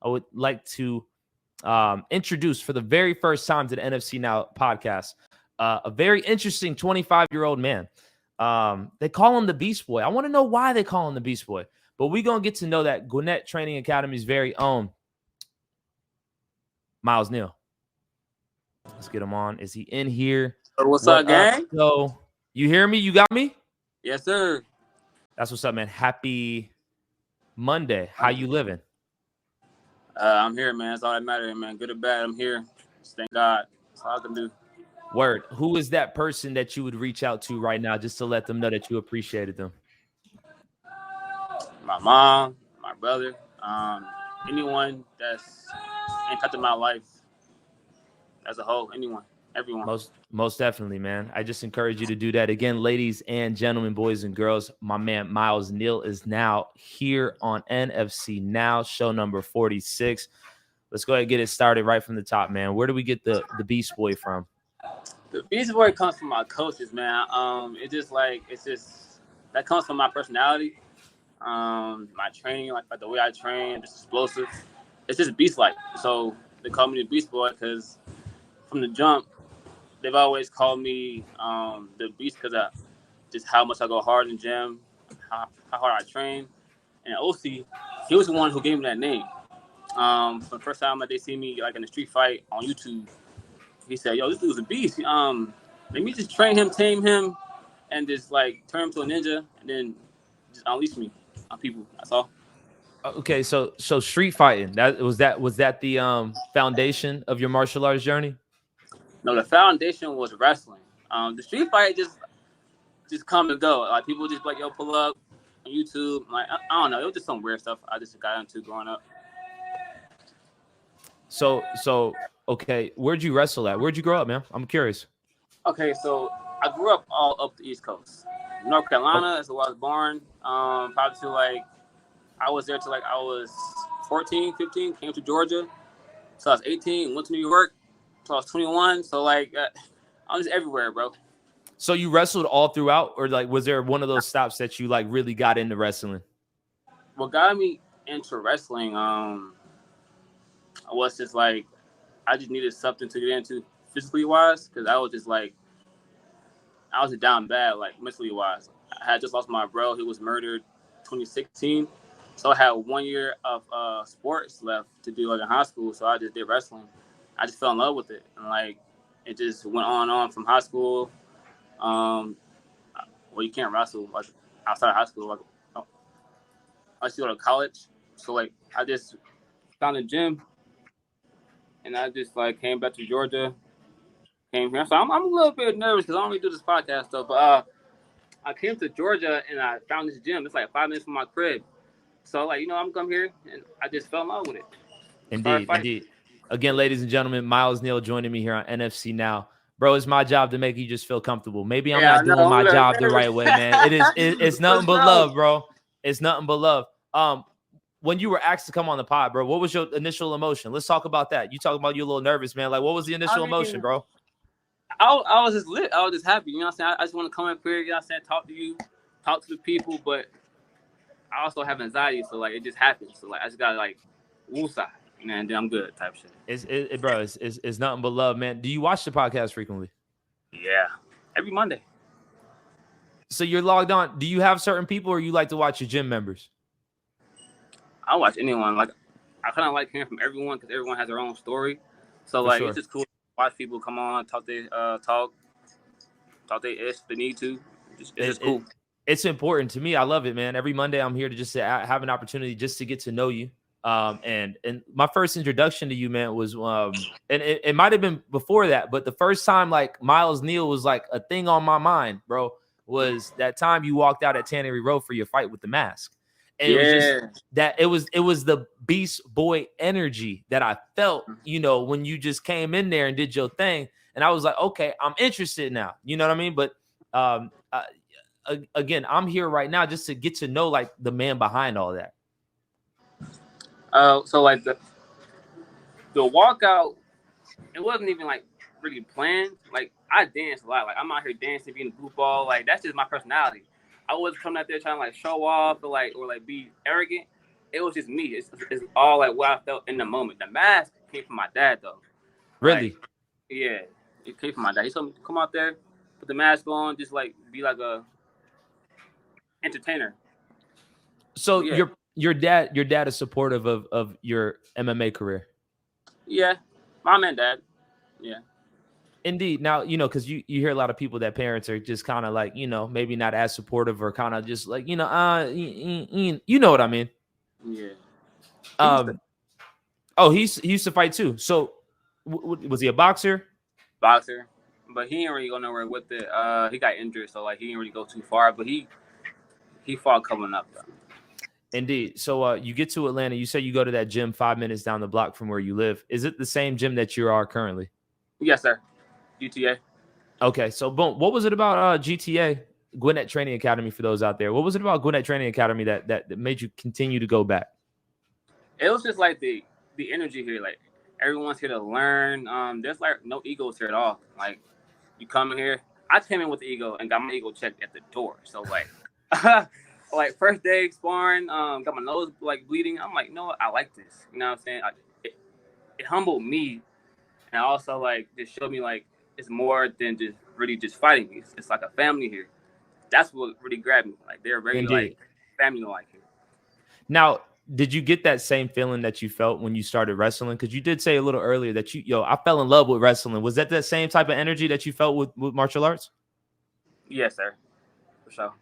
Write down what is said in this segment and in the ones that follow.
I would like to introduce for the very first time to the NFC Now podcast a very interesting 25-year-old man. They call him the Beast Boy. I want to know why they call him the Beast Boy, but we're going to get to know that Gwinnett Training Academy's very own Myles Neal. Let's get him on. Is he in here? What's up, gang? So you hear me? You got me? Yes, sir. That's what's up, man. Happy Monday. How you living? I'm here, man. That's all that matters, man. Good or bad, I'm here. Just thank God. That's all I can do. Word. Who is that person that you would reach out to right now just to let them know that you appreciated them? My mom, my brother, anyone that's impacted my life as a whole, anyone, everyone. Most definitely, man. I just encourage you to do that. Again, ladies and gentlemen, boys and girls, my man Myles Neal is now here on NFC Now, show number 46. Let's go ahead and get it started right from the top, man. Where do we get the Beast Boy from? The Beast Boy comes from my coaches, man. That comes from my personality. My training, like the way I train, just explosive. It's just beast-like. So they call me the Beast Boy because from the jump, they've always called me the Beast because of just how much I go hard in the gym, how hard I train. And OC, he was the one who gave me that name. For the first time that they see me like in a street fight on YouTube, he said, "Yo, this dude's a beast. Let me just train him, tame him, and just like turn him to a ninja, and then just unleash me on people." That's all. Okay, so street fighting, was that the foundation of your martial arts journey? No, the foundation was wrestling. The street fight just come and go. Like people just like, "Yo, pull up on YouTube." Like I don't know, it was just some weird stuff I just got into growing up. So okay, where'd you wrestle at? Where'd you grow up, man? I'm curious. Okay, so I grew up all up the East Coast. North Carolina, that's where I was born. Probably till like, I was there till like I was 14, 15, came to Georgia. So I was 18, went to New York. So I was 21. So like, I was everywhere, bro. So you wrestled all throughout, or like, was there one of those stops that you like really got into wrestling? What got me into wrestling, was just like, I just needed something to get into physically wise, because I was just down bad, like mentally wise. I had just lost my bro. He was murdered 2016. So I had 1 year of sports left to do like in high school. So I just did wrestling. I just fell in love with it. And like, it just went on and on from high school. Well, you can't wrestle like outside of high school. Like, I used to go to college. So like, I just found a gym. And I just like came back to Georgia, came here. So I'm a little bit nervous because I don't really do this podcast stuff. But I came to Georgia and I found this gym. It's like 5 minutes from my crib. So like, I'm gonna come here, and I just fell in love with it. Indeed. Again, ladies and gentlemen, Myles Neal joining me here on NFC Now. Bro, it's my job to make you just feel comfortable. Maybe I'm not doing my job the right way, man. It's nothing but love, bro. It's nothing but love. When you were asked to come on the pod, bro, what was your initial emotion? Let's talk about that. You talk about you a little nervous, man. Like, what was the initial emotion, bro? I was just lit. I was just happy. You know what I'm saying? I just want to come up here, talk to you, talk to the people, but I also have anxiety, so like it just happens. So like I just gotta like woosah, and then I'm good type shit. It's nothing but love, man. Do you watch the podcast frequently? Yeah, every Monday. So you're logged on. Do you have certain people, or you like to watch your gym members? I watch anyone. Like I kind of like hearing from everyone because everyone has their own story. So like It's just cool to watch people come on, talk their ish if they need to. It's just cool. It's important to me. I love it, man. Every Monday I'm here to just have an opportunity just to get to know you. And my first introduction to you, man, was and it might have been before that, but the first time like Myles Neal was like a thing on my mind, bro, was that time you walked out at Tannery Road for your fight with the mask. And it was just that it was the Beast Boy energy that I felt, when you just came in there and did your thing. And I was like, okay, I'm interested now. You know what I mean? But again, I'm here right now just to get to know like the man behind all that. So like the walkout, it wasn't even like really planned. Like I dance a lot. Like I'm out here dancing, being a goofball. Like that's just my personality. I wasn't coming out there trying to like show off or like be arrogant. it was just me. It's all like what I felt in the moment. The mask came from my dad though. Like, Really? yeah, it came from my dad. He told me to come out there, put the mask on, just like be like a entertainer. So Yeah, your dad is supportive of your MMA career. yeah, mom and dad. Yeah, Indeed. Now, because you hear a lot of people that parents are just kind of like, maybe not as supportive or kind of just like, you know what I mean? yeah. He used to Um, oh, he used to fight too. So was he a boxer? boxer, but he didn't really go nowhere with it. He got injured, so like he didn't really go too far. But he fought coming up though. Indeed. So you get to Atlanta. You say you go to that gym 5 minutes down the block from where you live. Is it the same gym that you are currently? Yes, sir. UTA. Okay. So boom. What was it about GTA, Gwinnett Training Academy, for those out there? What was it about Gwinnett Training Academy that made you continue to go back? It was just like the energy here. Like everyone's here to learn. There's like no egos here at all. Like you come in here. I came in with the ego and got my ego checked at the door. So like, like first day sparring, got my nose like bleeding. I'm like, no, I like this. You know what I'm saying? It humbled me, and also like just showed me like it's more than just really just fighting. It's like a family here. That's what really grabbed me. Like they're very like Indeed. family like here. Now, did you get that same feeling that you felt when you started wrestling? Because you did say a little earlier that I fell in love with wrestling. Was that same type of energy that you felt with martial arts? Yes, sir, for sure.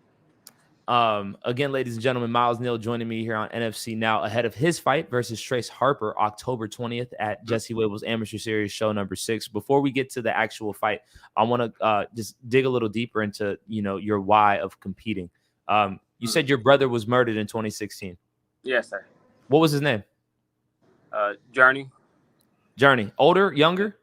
Again, ladies and gentlemen, Myles Neal joining me here on NFC Now ahead of his fight versus Trace Harper October 20th at Jesse Wable's Amateur Series show number 6. Before we get to the actual fight, I want to just dig a little deeper into your why of competing. You said your brother was murdered in 2016. Yes, sir. What was his name? Journey. Journey. Older, younger?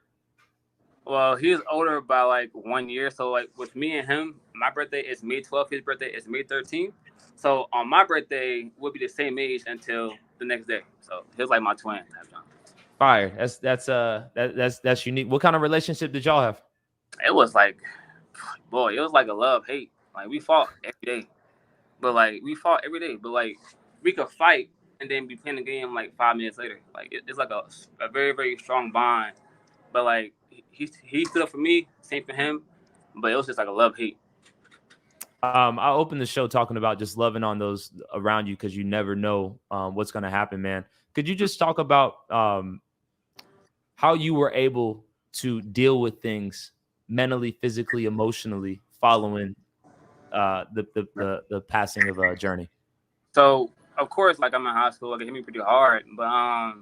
Well, he's older by like 1 year. So like with me and him, my birthday is May 12th. His birthday is May 13th. So on my birthday, we'll be the same age until the next day. So he was like my twin. Fire. That's unique. What kind of relationship did y'all have? It was like, boy, it was like a love hate. Like we fought every day, but like we could fight and then be playing the game like 5 minutes later. Like it's like a very very strong bond. But like he stood up for me, same for him. But it was just like a love hate. I opened the show talking about just loving on those around you because you never know what's going to happen, man. Could you just talk about how you were able to deal with things mentally, physically, emotionally following the passing of a Journey? So of course, like I'm in high school, like it hit me pretty hard, but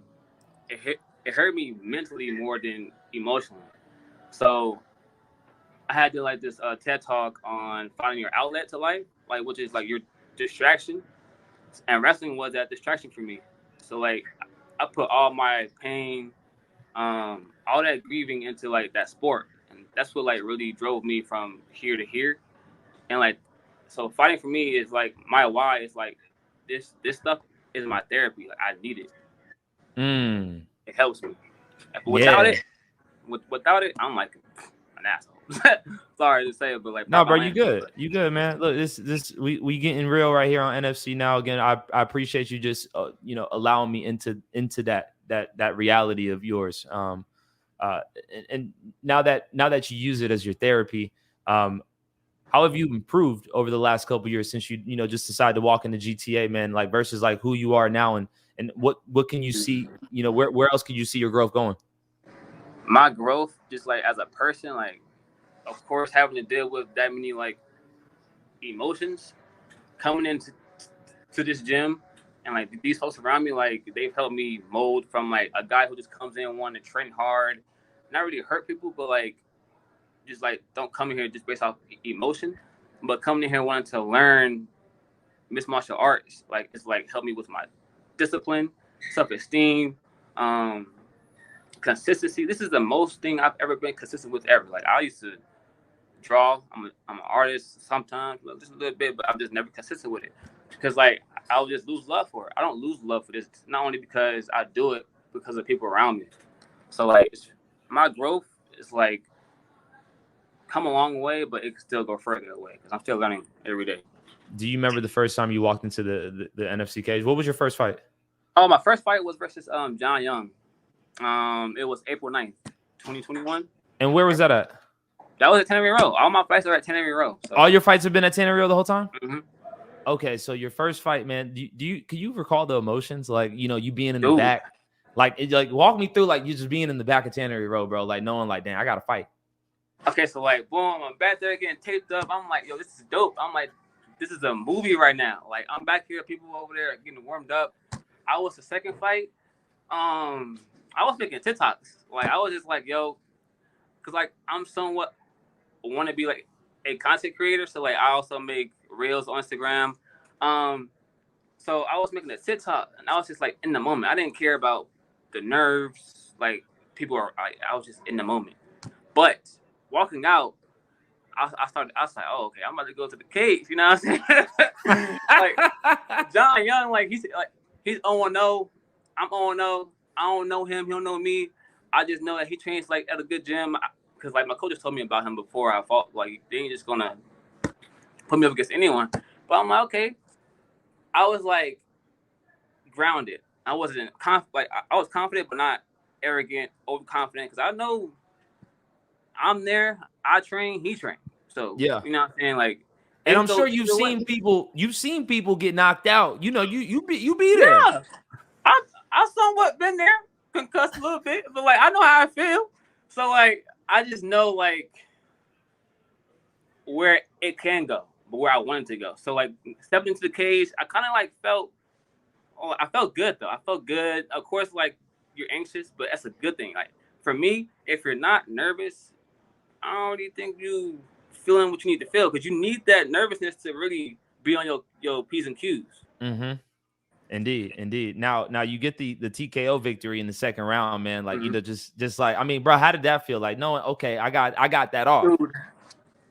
it hurt me mentally more than emotionally. So I had to like this TED talk on finding your outlet to life, like which is like your distraction, and wrestling was that distraction for me. So like I put all my pain, all that grieving into like that sport, and that's what like really drove me from here to here. And like, so fighting for me is like my why is like this stuff is my therapy. Like I need it. It helps me. But Yeah. without it, I'm like an asshole. Sorry to say it, but like No, bro, you good. You good, man. Look, we getting real right here on NFC Now. Again, I appreciate you just allowing me into that reality of yours. And now that you use it as your therapy, how have you improved over the last couple of years since you just decided to walk into GTA, man? Like versus like who you are now, and what can you see? Where else can you see your growth going? My growth, just like as a person, like of course having to deal with that many like emotions coming into this gym, and like these folks around me, like they've helped me mold from like a guy who just comes in wanting to train hard, not really hurt people, but like just like don't come in here just based off emotion, but coming in here wanting to learn mixed martial arts. Like it's like helped me with my discipline, self-esteem, consistency. This is the most thing I've ever been consistent with ever. Like I used to draw. I'm an artist sometimes, just a little bit, but I'm just never consistent with it because like I'll just lose love for it. I don't lose love for this not only because I do it, because of people around me. So like my growth is like come a long way, but it can still go further away because I'm still learning every day. Do you remember the first time you walked into the NFC cage? What was your first fight? Oh, my first fight was versus John Young. It was April 9th, 2021. And where was that at? That was at 10 in a row. All my fights are at 10 in a row. So. All your fights have been at 10 in a row the whole time? Mm-hmm. Okay, so your first fight, man, can you recall the emotions? Like, you being in the back? Like, walk me through, like, you just being in the back of Tannery Row, bro. Like, knowing, like, damn, I got to fight. Okay, so, like, boom, I'm back there getting taped up. I'm like, yo, this is dope. I'm like, this is a movie right now. Like, I'm back here, people over there getting warmed up. I was the second fight. I was making TikToks. Like, I was just like, yo, because, like, I'm somewhat want to be, like, a content creator. So, like, I also make reels on Instagram. So I was making a TikTok, and I was just, like, in the moment. I didn't care about the nerves, like people are. I was just in the moment. But walking out, I was like, oh, okay, I'm about to go to the cage. You know what I'm saying? Like John Young, like he's 0-0. I'm 0-0. I don't know him. He don't know me. I just know that he trains like at a good gym. Because like my coaches told me about him before I fought. Like they ain't just gonna put me up against anyone. But I'm like, okay. I was like grounded. I wasn't I was confident, but not arrogant, overconfident. Because I know I'm there. I train. He trained. So yeah, you know what I'm saying. Like, and I'm sure you've seen people get knocked out. You be there. Yeah, I somewhat been there, concussed a little bit, but like I know how I feel. So like I just know like where it can go, but where I wanted to go. So like stepped into the cage, I kind of like felt. Oh, I felt good though. I felt good. Of course, like you're anxious, but that's a good thing. Like for me, if you're not nervous, I don't really think you feeling what you need to feel because you need that nervousness to really be on your P's and Q's. Mm-hmm. Indeed. Now you get the TKO victory in the second round, man. Like just like I mean, bro, how did that feel? Like knowing, okay, I got that off. Dude,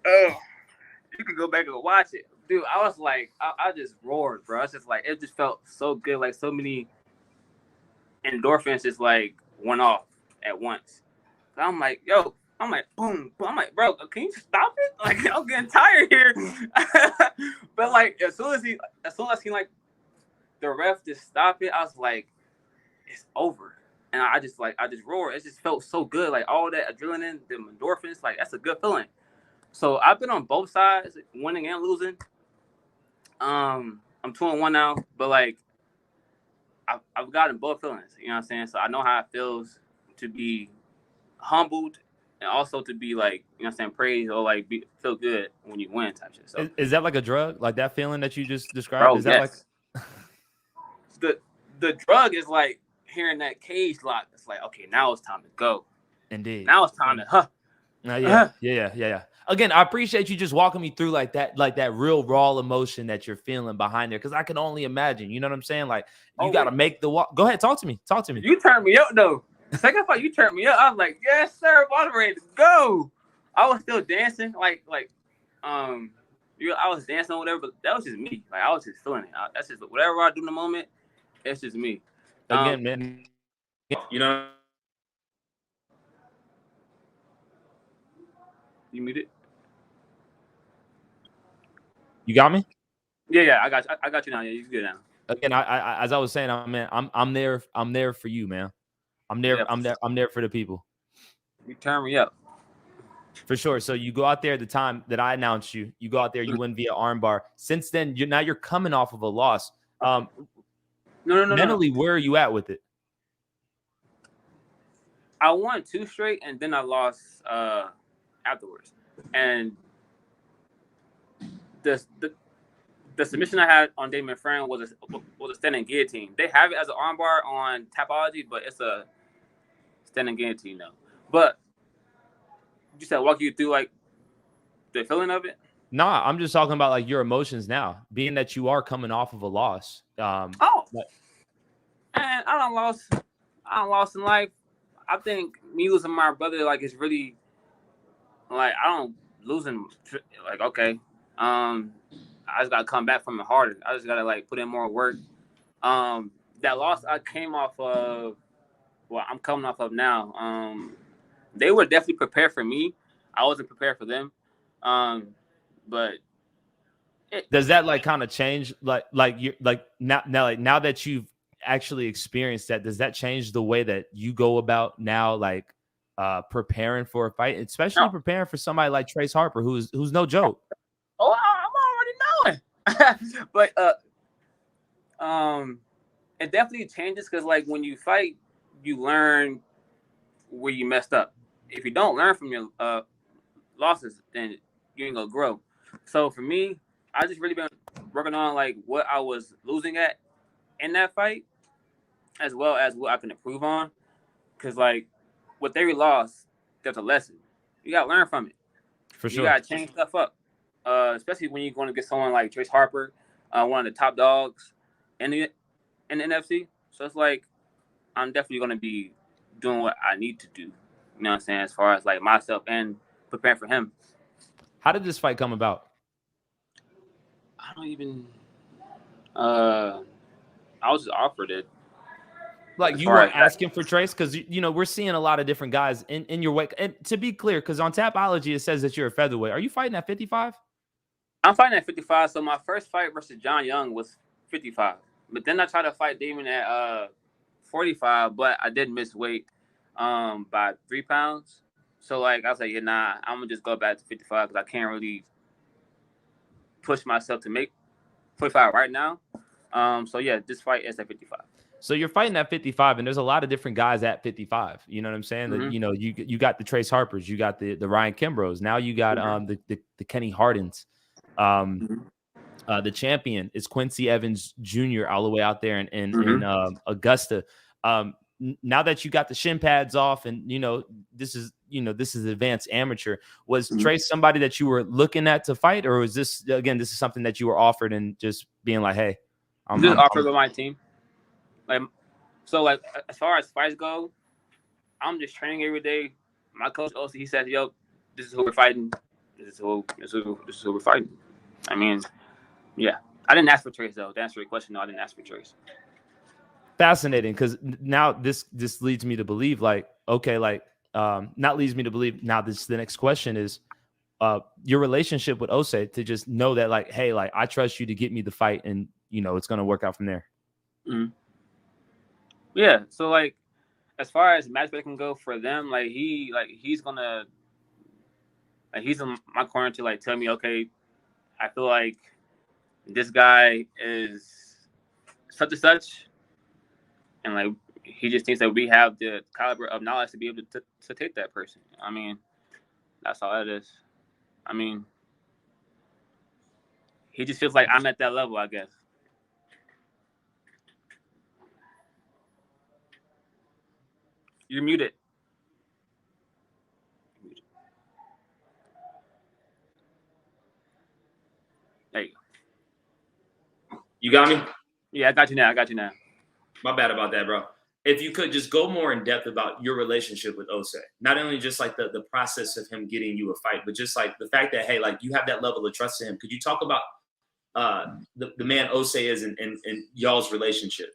you can go back and watch it. Dude, I was like, I just roared, bro. It's just like, it just felt so good. Like, so many endorphins just, like, went off at once. So I'm like, yo, boom. I'm like, bro, can you stop it? Like, I'm getting tired here. But, like, as soon as I seen, like, the ref just stop it, I was like, it's over. And I just roared. It just felt so good. Like, all that adrenaline, the endorphins, like, that's a good feeling. So I've been on both sides, winning and losing. I'm 2-1 now, but like I've gotten both feelings, you know what I'm saying? So I know how it feels to be humbled and also to be like, you know what I'm saying, praised or like feel good when you win type shit. So is that like a drug? Like that feeling that you just described? Bro, is that yes. Like the drug is like hearing that cage lock. It's like, okay, now it's time to go. Indeed. Now it's time to Yeah. Again, I appreciate you just walking me through like that real raw emotion that you're feeling behind there, because I can only imagine. You know what I'm saying? Like you got to make the walk. Go ahead, talk to me. You turned me up though. The second fight, you turned me up. I was like, yes, sir, I'm ready to go. I was still dancing, I was dancing or whatever, but that was just me. Like I was just feeling it. That's just whatever I do in the moment. It's just me. Again, man. You know. You muted? You got me? Yeah, I got you now. Yeah, you good now. Again, I as I was saying, I'm there for you, man. I'm there for the people. You turn me up. For sure. So you go out there at the time that I announced you. You go out there, you win via armbar. Since then, you're coming off of a loss. No. Mentally, where are you at with it? I won 2 straight, and then I lost afterwards. And the submission I had on Damon Friend was a standing guillotine. They have it as an armbar on Tapology, but it's a standing guillotine though. But you said walk you through like the feeling of it. Nah, I'm just talking about like your emotions now, being that you are coming off of a loss. And I don't lost in life. I think me losing my brother like it's really like I don't losing like okay. I just gotta come back from it harder. I just gotta like put in more work. That loss I came off of, well, I'm coming off of now. They were definitely prepared for me. I wasn't prepared for them. But does that like kind of change like you like now that you've actually experienced that, does that change the way that you go about now, like preparing for a fight, especially preparing for somebody like Trace Harper, who's no joke? Oh, I'm already knowing. But it definitely changes because like when you fight, you learn where you messed up. If you don't learn from your losses, then you ain't gonna grow. So for me, I just really been working on like what I was losing at in that fight, as well as what I can improve on. Because like with every loss, there's a lesson. You gotta learn from it. For You sure. gotta change stuff up. Especially when you're going to get someone like Trace Harper, one of the top dogs in the NFC. So it's like I'm definitely going to be doing what I need to do. You know what I'm saying? As far as like myself and preparing for him. How did this fight come about? I don't even. I was just offered it. Like you weren't asking for Trace, because we're seeing a lot of different guys in your weight. And to be clear, because on Tapology it says that you're a featherweight. Are you fighting at 55? I'm fighting at 55. So my first fight versus John Young was 55. But then I tried to fight Damon at 45, but I did miss weight by 3 pounds. So like I was like, yeah, nah, I'm gonna just go back to 55 because I can't really push myself to make 45 right now. So yeah, this fight is at 55. So you're fighting at 55, and there's a lot of different guys at 55. You know what I'm saying? Mm-hmm. That you got the Trace Harpers, you got the Ryan Kimbroughs. Now you got the Kenny Hardens. The champion is Quincy Evans Jr. all the way out there in Augusta. Now that you got the shin pads off, and this is advanced amateur. Was Trace somebody that you were looking at to fight, or was this is something that you were offered and just being like, hey, I'm offered by my team. Like, so like as far as fights go, I'm just training every day. My coach also, he said, yo, this is who we're fighting. This is who we're fighting. I mean, yeah. I didn't ask for Trace though. To answer your question, no, I didn't ask for Trace. Fascinating, because now this leads me to believe, like, okay, like not leads me to believe. Now the next question is your relationship with Osei, to just know that, like, hey, like I trust you to get me the fight, and it's gonna work out from there. Mm-hmm. Yeah. So like, as far as matchmaking go for them, like he's gonna, like, he's in my corner to like tell me, okay, I feel like this guy is such and such, and like he just thinks that we have the caliber of knowledge to be able to take that person. I mean, that's all it is. I mean, he just feels like I'm at that level, I guess. You're muted. There you go. You got me? Yeah, I got you now. My bad about that, bro. If you could just go more in depth about your relationship with Osei, not only just like the process of him getting you a fight, but just like the fact that, hey, like you have that level of trust in him. Could you talk about the man Osei is in y'all's relationship?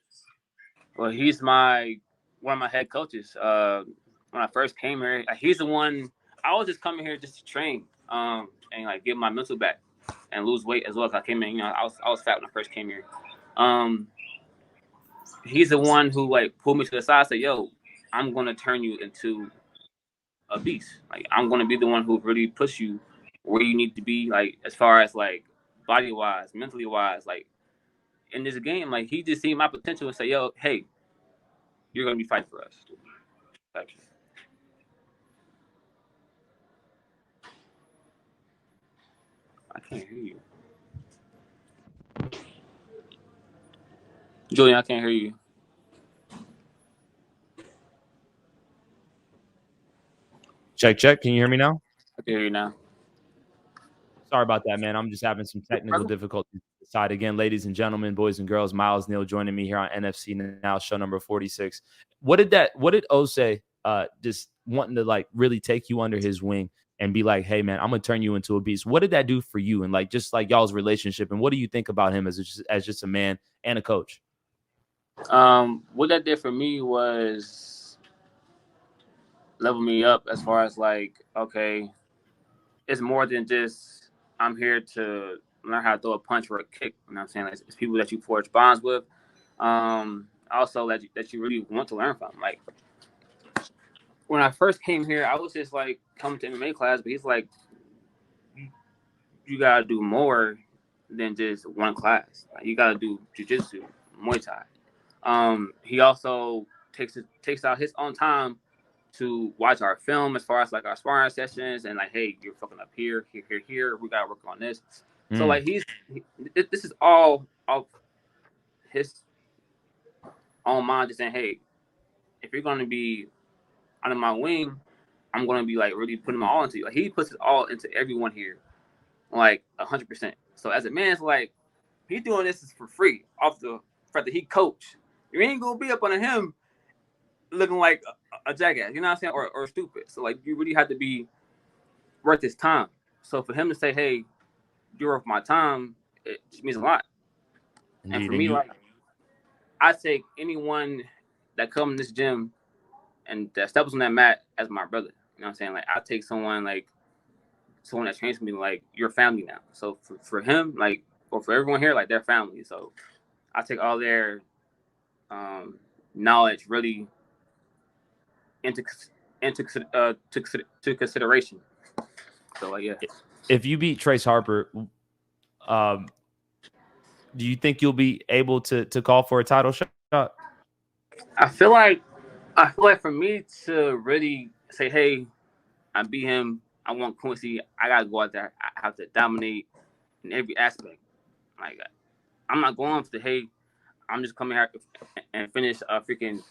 Well, he's one of my head coaches. When I first came here, he's the one. I was just coming here just to train, and like get my mental back and lose weight as well. Cause I came in, I was fat when I first came here. He's the one who like pulled me to the side and said, yo, I'm going to turn you into a beast. Like, I'm going to be the one who really push you where you need to be, like, as far as like body wise, mentally wise, like in this game. Like, he just seen my potential and say, yo, hey, you're going to be fighting for us. I can't hear you. Julien, I can't hear you. Check. Can you hear me now? I can hear you now. Sorry about that, man. I'm just having some technical difficulties. Side again, ladies and gentlemen, boys and girls. Myles, Neal joining me here on NFC Now, show number 46. What did Osei just wanting to like really take you under his wing and be like, hey, man, I'm gonna turn you into a beast? What did that do for you, and like just like y'all's relationship, and what do you think about him as just a man and a coach? What that did for me was level me up as far as like, okay, it's more than just I'm here to learn how to throw a punch or a kick. You know what I'm saying? It's people that you forge bonds with. also that you really want to learn from. Like when I first came here, I was just like coming to MMA class, but he's like, you gotta do more than just one class. Like, you gotta do jiu-jitsu, Muay Thai. He also takes out his own time to watch our film as far as like our sparring sessions and like, hey, you're fucking up here. We gotta work on this. So like this is all of his own mind, just saying, hey, if you're gonna be under my wing, I'm gonna be like really putting my all into you. Like he puts it all into everyone here, like 100%. So as a man, it's like he doing this for free off the fact that he coach. You ain't gonna be up under him looking like a jackass, you know what I'm saying, or stupid. So like you really have to be worth his time. So for him to say, hey, you're worth my time, it means a lot. Indeed. And for me, like I take anyone that comes in this gym and that steps on that mat as my brother. You know what I'm saying? Like I take someone that trains me, like your family now. So for him, like, or for everyone here, like their family. So I take all their knowledge really into consideration. So like, yeah. If you beat Trace Harper, do you think you'll be able to call for a title shot? I feel like for me to really say, hey, I beat him, I want Quincy, I gotta go out there. I have to dominate in every aspect. Like I'm not going for the hey, I'm just coming here and finish a freaking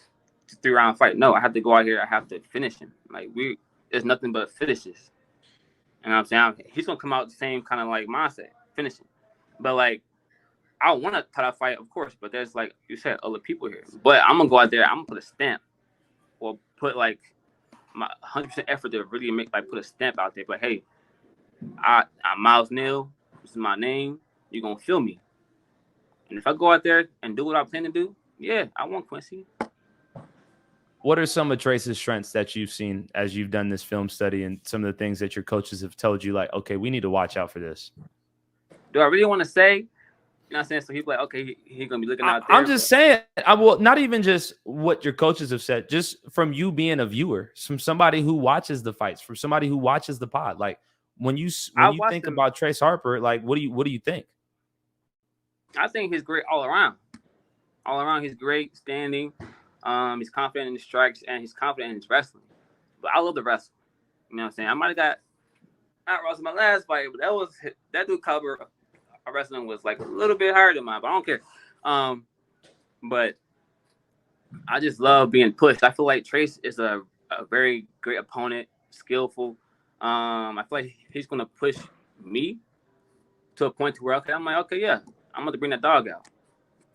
3-round fight. No, I have to go out here. I have to finish him. Like there's nothing but finishes. You know what I'm saying? He's gonna come out the same kind of like mindset, finishing. But like I want a title fight, of course, but there's like you said, other people here. But I'm gonna go out there. I'm gonna put a stamp, or put like my 100% effort to really make like put a stamp out there. But hey, I'm Myles Neal. This is my name. You're gonna feel me. And if I go out there and do what I plan to do, yeah, I want Quincy. What are some of Trace's strengths that you've seen as you've done this film study, and some of the things that your coaches have told you, like, okay, we need to watch out for this? Do I really want to say? You know what I'm saying? So he's like, okay, he's going to be looking out there. I'm just saying, I will not even just what your coaches have said, just from you being a viewer, from somebody who watches the fights, from somebody who watches the pod. Like when you think about Trace Harper, like what do you think? I think he's great all around. All around, he's great standing. He's confident in his strikes and he's confident in his wrestling. But I love the wrestling. You know what I'm saying? I might have got wrestled my last fight, but that dude cover wrestling was like a little bit higher than mine, but I don't care. But I just love being pushed. I feel like Trace is a very great opponent, skillful. I feel like he's gonna push me to a point to where I'm like, okay, yeah, I'm gonna bring that dog out.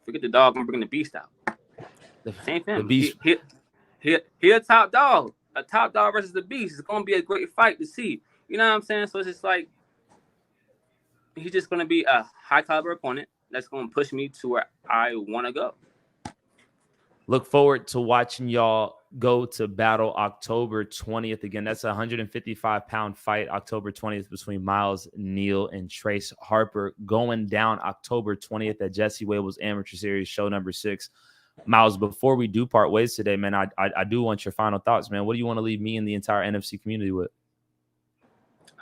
Forget the dog, I'm bringing the beast out. Same thing. The beast. He a top dog. A top dog versus the beast. It's gonna be a great fight to see. You know what I'm saying? So it's just like he's just gonna be a high caliber opponent that's gonna push me to where I want to go. Look forward to watching y'all go to battle October 20th. Again, that's a 155-pound fight, October 20th, between Myles, Neal, and Trace Harper, going down October 20th at Jesse Wable's Amateur Series, show number 6. Myles, before we do part ways today, man, I do want your final thoughts, man. What do you want to leave me and the entire NFC community with?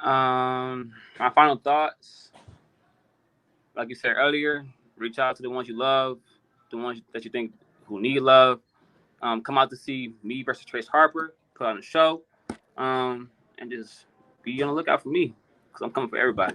My final thoughts, like you said earlier, reach out to the ones you love, the ones that you think who need love. Come out to see me versus Trace Harper, put on a show, and just be on the lookout for me, because I'm coming for everybody.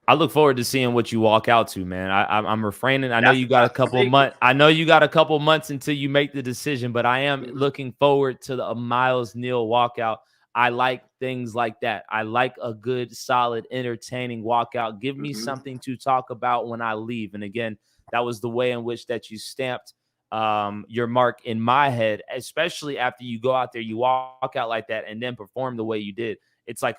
I look forward to seeing what you walk out to, man. I'm refraining. I know you got a couple months. I know you got a couple months until you make the decision, but I am looking forward to the Myles Neal walkout. I like things like that. I like a good, solid, entertaining walkout. Give me something to talk about when I leave. And again, that was the way in which that you stamped your mark in my head, especially after you go out there, you walk out like that, and then perform the way you did. It's like,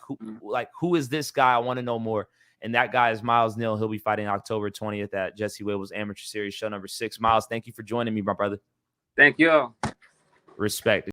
who is this guy? I want to know more. And that guy is Myles Neal. He'll be fighting October 20th at Jesse Wable's Amateur Series, show number 6. Myles, thank you for joining me, my brother. Thank you. Respect.